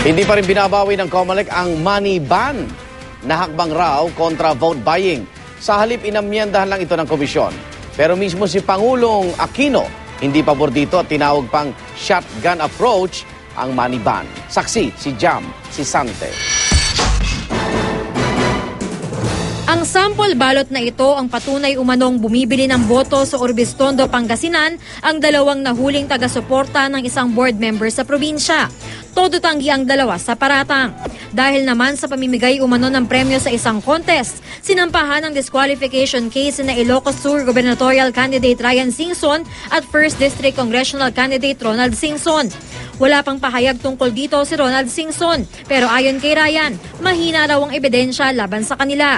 Hindi pa rin binabawi ng COMELEC ang money ban na hakbang raw kontra vote buying. Sa halip inamyendahan lang ito ng komisyon. Pero mismo si Pangulong Aquino hindi pabor dito at tinawag pang shotgun approach ang money ban. Saksi si Jam Sisante. Ang sample ballot na ito ang patunay umanong bumibili ng boto sa Orbistondo, Pangasinan ang dalawang nahuling taga-suporta ng isang board member sa probinsya. Todo tanggi ang dalawa sa paratang. Dahil naman sa pamimigay umano ng premyo sa isang contest, sinampahan ng disqualification case na Ilocos Sur gubernatorial candidate Ryan Singson at 1st District Congressional candidate Ronald Singson. Wala pang pahayag tungkol dito si Ronald Singson, pero ayon kay Ryan, mahina raw ang ebidensya laban sa kanila.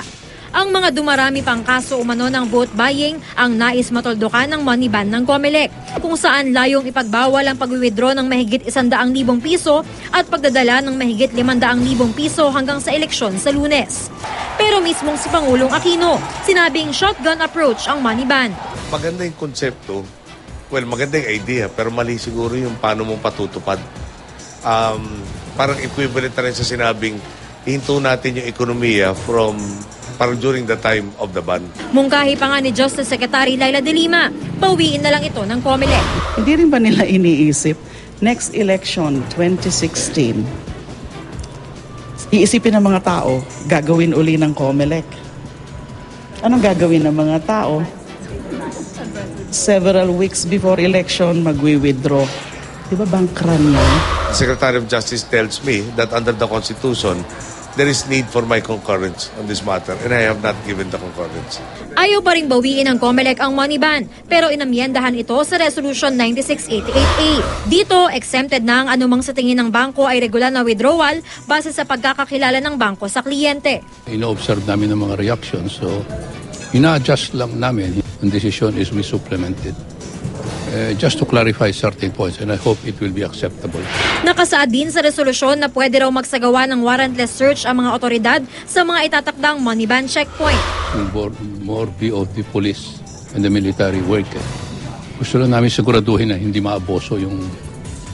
Ang mga dumarami pang kaso umano ng vote buying ang nais matoldokan ng money ban ng COMELEC, kung saan layong ipagbawal ang pag-withdraw ng mahigit 100,000 piso at pagdadala ng mahigit 500,000 piso hanggang sa eleksyon sa Lunes. Pero mismong si Pangulong Aquino, sinabing shotgun approach ang money ban. Maganda yung konsepto, maganda yung idea, pero mali siguro yung paano mong patutupad. Parang equivalent na rin sa sinabing, ihinto natin yung ekonomiya parang during the time of the ban. Mungkahi pa nga ni Justice Secretary Laila De Lima, pauwiin na lang ito ng COMELEC. Hindi rin ba nila iniisip, next election, 2016, iisipin ng mga tao, gagawin uli ng COMELEC. Anong gagawin ng mga tao? Several weeks before election, magwi-withdraw. Di ba bangkran yun? The Secretary of Justice tells me that under the Constitution, there is need for my concurrence on this matter and I have not given the concurrence. Ayaw pa rin bawiin ng COMELEC ang money ban, pero inamyendahan ito sa Resolution 9688A. Dito, exempted na ang anumang sa tingin ng bangko ay regular na withdrawal base sa pagkakakilala ng bangko sa kliyente. Ino-observe namin ang mga reactions, so ina-adjust lang namin. Ang decision is we supplemented. Just to clarify certain points, and I hope it will be acceptable. Nakasaad din sa resolusyon na pwede raw magsagawa ng warrantless search ang mga otoridad sa mga itatakdang money ban checkpoint. More be of the police and the military work. Gusto lang namin siguraduhin na hindi maaboso yung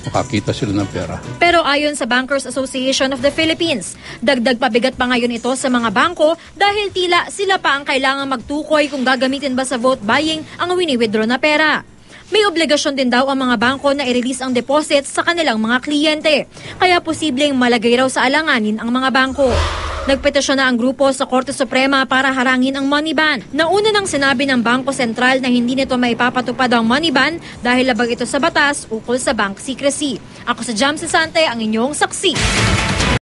makakita sila ng pera. Pero ayon sa Bankers Association of the Philippines, dagdag pabigat pa ngayon ito sa mga bangko dahil tila sila pa ang kailangang magtukoy kung gagamitin ba sa vote buying ang wini-withdraw na pera. May obligasyon din daw ang mga bangko na i-release ang deposits sa kanilang mga kliyente. Kaya posibleng malagay raw sa alanganin ang mga bangko. Nagpetisyon na ang grupo sa Korte Suprema para harangin ang money ban. Nauna nang sinabi ng Bangko Sentral na hindi nito maipapatupad ang money ban dahil labag ito sa batas ukol sa bank secrecy. Ako sa Jam Sisante, ang inyong saksi.